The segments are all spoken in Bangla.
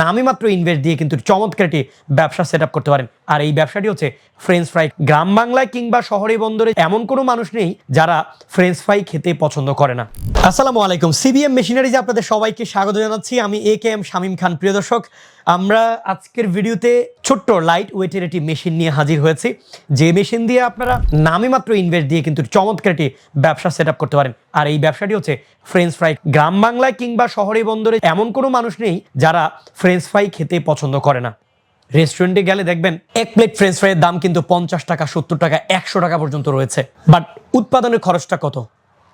নামে মাত্র ইনভেস্ট দিয়ে কিন্তু চমৎকার একটি ব্যবসা সেট আপ করতে পারেন। আর এই ব্যবসাটি হচ্ছে ফ্রেঞ্চ ফ্রাই। গ্রাম বাংলায় কিংবা শহরে বন্দরে এমন কোনো মানুষ নেই যারা ফ্রেঞ্চ ফ্রাই খেতে পছন্দ করে না। আসসালামু আলাইকুম, সিবিএম মেশিনারিজে আপনাদের সবাইকে স্বাগত জানাচ্ছি। আমি একেএম শামীম খান। প্রিয় দর্শক, আমরা আজকের ভিডিওতে ছোট্ট লাইট ওয়েটের একটি মেশিন নিয়ে হাজির হয়েছি, যে মেশিন দিয়ে আপনারা নামে মাত্র ইনভেস্ট দিয়ে কিন্তু চমৎকার একটি ব্যবসা সেট আপ করতে পারেন। আর এই ব্যবসাটি হচ্ছে ফ্রেঞ্চ ফ্রাই। গ্রাম বাংলায় কিংবা শহরে বন্দরে এমন কোনো মানুষ নেই যারা ফ্রেঞ্চ ফ্রাই খেতে পছন্দ করে না। রেস্টুরেন্টে গেলে দেখবেন এক প্লেট ফ্রেঞ্চ ফ্রাইয়ের দাম কিন্তু 50 টাকা, 70 টাকা, 100 টাকা পর্যন্ত রয়েছে। বাট উৎপাদনের খরচটা কত?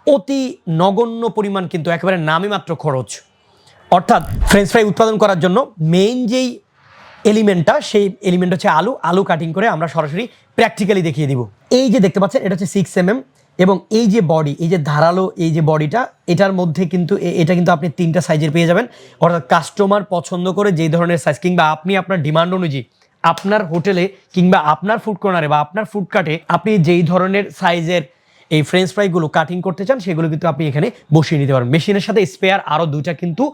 অতি নগণ্য পরিমাণ, কিন্তু একেবারে নামে মাত্র খরচ। অর্থাৎ ফ্রেঞ্চ ফ্রাই উৎপাদন করার জন্য মেইন যেই এলিমেন্টটা, সেই এলিমেন্ট হচ্ছে আলু। আলু কাটিং করে আমরা সরাসরি প্র্যাকটিক্যালি দেখিয়ে দিব। এই যে দেখতে পাচ্ছেন, এটা হচ্ছে 6 mm, এবং এই যে বডি, এই যে ধারালো এই যে বডিটা, এটার মধ্যে কিন্তু এটা কিন্তু আপনি 3টা সাইজের পেয়ে যাবেন। অর্থাৎ কাস্টমার পছন্দ করে যেই ধরনের সাইজ, কিংবা আপনি আপনার ডিমান্ড অনুযায়ী আপনার হোটেলে কিংবা আপনার ফুড কর্নারে বা আপনার ফুড কার্টে আপনি যেই ধরনের সাইজের এই ফ্রেঞ্চ ফ্রাইগুলো কাটিং করতে চান, সেগুলো কিন্তু আপনি এখানে বসিয়ে নিতে পারবেন। মেশিনের সাথে স্পেয়ার আরও 2টা কিন্তু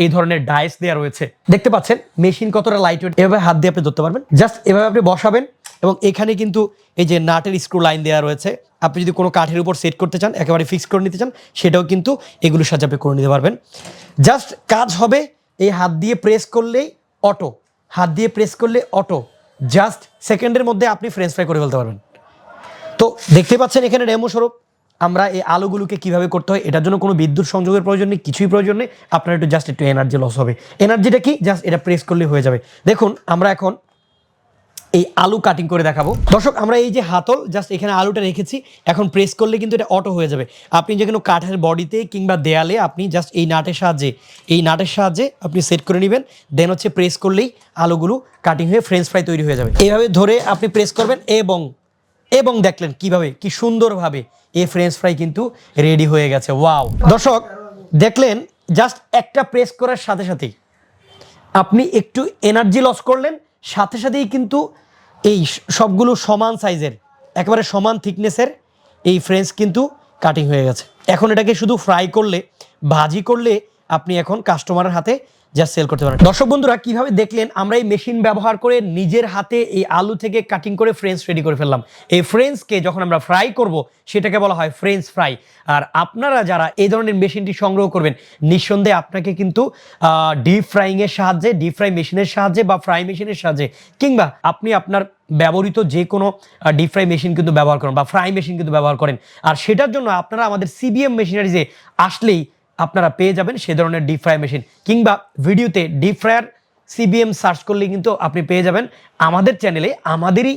এই ধরনের ডাইস দেওয়া রয়েছে। দেখতে পাচ্ছেন মেশিন কতটা লাইট ওয়েট। এভাবে হাত দিয়ে আপনি ধরতে পারবেন, জাস্ট এভাবে আপনি বসাবেন, এবং এখানে কিন্তু এই যে নাটের স্ক্রু লাইন দেওয়া রয়েছে। আপনি যদি কোনো কাঠের উপর সেট করতে চান, একেবারে ফিক্স করে নিতে চান, সেটাও কিন্তু এগুলোর সাথে আপনি করে নিতে পারবেন। জাস্ট কাজ হবে এই হাত দিয়ে প্রেস করলেই অটো, হাত দিয়ে প্রেস করলে অটো, জাস্ট সেকেন্ডের মধ্যে আপনি ফ্রেঞ্চ ফ্রাই করে ফেলতে পারবেন। তো দেখতে পাচ্ছেন এখানে ডেমো স্বরূপ আমরা এই আলুগুলোকে কিভাবে করতে হয়। এটার জন্য কোনো বিদ্যুৎ সংযোগের প্রয়োজন নেই, কিছুই প্রয়োজন নেই। আপনার একটু এনার্জি লস হবে। এনার্জিটা কি? জাস্ট এটা প্রেস করলে হয়ে যাবে। দেখুন আমরা এখন এই আলু কাটিং করে দেখাবো। দর্শক, আমরা এই যে হাতল জাস্ট এখানে আলুটা রেখেছি, এখন প্রেস করলে কিন্তু এটা অটো হয়ে যাবে। আপনি যে কোনো কাঠের বডিতে কিংবা দেয়ালে আপনি জাস্ট এই নাটের সাহায্যে আপনি সেট করে নেবেন। দেন হচ্ছে প্রেস করলেই আলুগুলো কাটিং হয়ে ফ্রেঞ্চ ফ্রাই তৈরি হয়ে যাবে। এইভাবে ধরে আপনি প্রেস করবেন, এবং দেখলেন কিভাবে, কি সুন্দরভাবে এই ফ্রেঞ্চ ফ্রাই কিন্তু রেডি হয়ে গেছে। ওয়াও! দর্শক দেখলেন, জাস্ট একটা প্রেস করার সাথে সাথেই আপনি একটু এনার্জি লস করলেন, সাথে সাথেই কিন্তু এই সবগুলো সমান সাইজের, একেবারে সমান থিকনেসের এই ফ্রেঞ্চ কিন্তু কাটিং হয়ে গেছে। এখন এটাকে শুধু ফ্রাই করলে, ভাজি করলে আপনি এখন কাস্টমারের হাতে যা সেল করতে পারেন। দর্শক বন্ধুরা, কিভাবে দেখলেন আমরা এই মেশিন ব্যবহার করে নিজের হাতে এই আলু থেকে কাটিং করে ফ্রেঞ্চ রেডি করে ফেললাম। এই ফ্রেঞ্চকে যখন আমরা ফ্রাই করব, সেটাকে বলা হয় ফ্রেঞ্চ ফ্রাই। আর আপনারা যারা এই ধরনের মেশিনটি সংগ্রহ করবেন, নিঃসন্দেহে আপনাকে কিন্তু ডিপ ফ্রাইংয়ের সাহায্যে, ডিপ ফ্রাই মেশিনের সাহায্যে বা ফ্রাই মেশিনের সাহায্যে, কিংবা আপনি আপনার ব্যবহৃত যে কোনো ডিপ ফ্রাই মেশিন কিন্তু ব্যবহার করেন বা ফ্রাই মেশিন কিন্তু ব্যবহার করেন। আর সেটার জন্য আপনারা আমাদের সিবিএম মেশিনারিজে আসলেই আপনারা পেয়ে যাবেন সে ধরনের ডিপ ফ্রাই মেশিন, কিংবা ভিডিওতে ডিপ ফ্রায়ার সিবিএম সার্চ করলে কিন্তু আপনি পেয়ে যাবেন আমাদের চ্যানেলে, আমাদেরই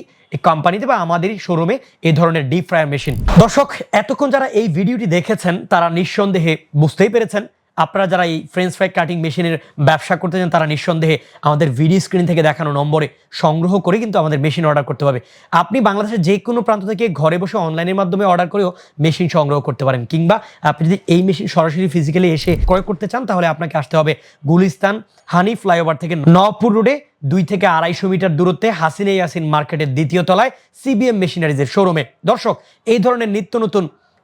কোম্পানিতে বা আমাদেরই শোরুমে এই ধরনের ডিপ ফ্রায়ার মেশিন। দর্শক, এতক্ষণ যারা এই ভিডিওটি দেখেছেন তারা নিঃসন্দেহে বুঝতেই পেরেছেন, আপনারা যারা এই ফ্রেঞ্চ ফ্রাই কাটিং মেশিনের ব্যবসা করতে চান, তারা নিঃসন্দেহে আমাদের ভিডিও স্ক্রিন থেকে দেখানো নম্বরে সংগ্রহ করে কিন্তু আমাদের মেশিন অর্ডার করতে হবে। আপনি বাংলাদেশের যে কোনো প্রান্ত থেকে ঘরে বসে অনলাইনের মাধ্যমে অর্ডার করেও মেশিন সংগ্রহ করতে পারেন, কিংবা আপনি যদি এই মেশিন সরাসরি ফিজিক্যালি এসে ক্রয় করতে চান, তাহলে আপনাকে আসতে হবে গুলিস্তান হানি ফ্লাইওভার থেকে নবপুর রোডে 2 থেকে 250 মিটার দূরত্বে হাসিনে ইয়াসিন মার্কেটের 2য় তলায় সিবিএম মেশিনারিজের শোরুমে। দর্শক, এই ধরনের নিত্য নতুন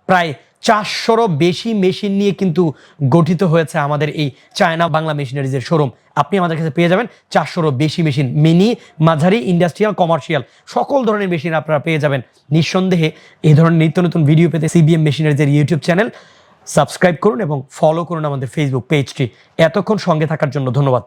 প্রায় 400রও বেশি মেশিন নিয়ে কিন্তু গঠিত হয়েছে আমাদের এই চায়না বাংলা মেশিনারিজের শোরুম। আপনি আমাদের কাছে পেয়ে যাবেন 400রও বেশি মেশিন, মিনি, মাঝারি, ইন্ডাস্ট্রিয়াল, কমার্শিয়াল, সকল ধরনের মেশিন আপনারা পেয়ে যাবেন। নিঃসন্দেহে এই ধরনের নিত্য নতুন ভিডিও পেতে সিবিএম মেশিনারিজের ইউটিউব চ্যানেল সাবস্ক্রাইব করুন এবং ফলো করুন আমাদের ফেসবুক পেজটি। এতক্ষণ সঙ্গে থাকার জন্য ধন্যবাদ।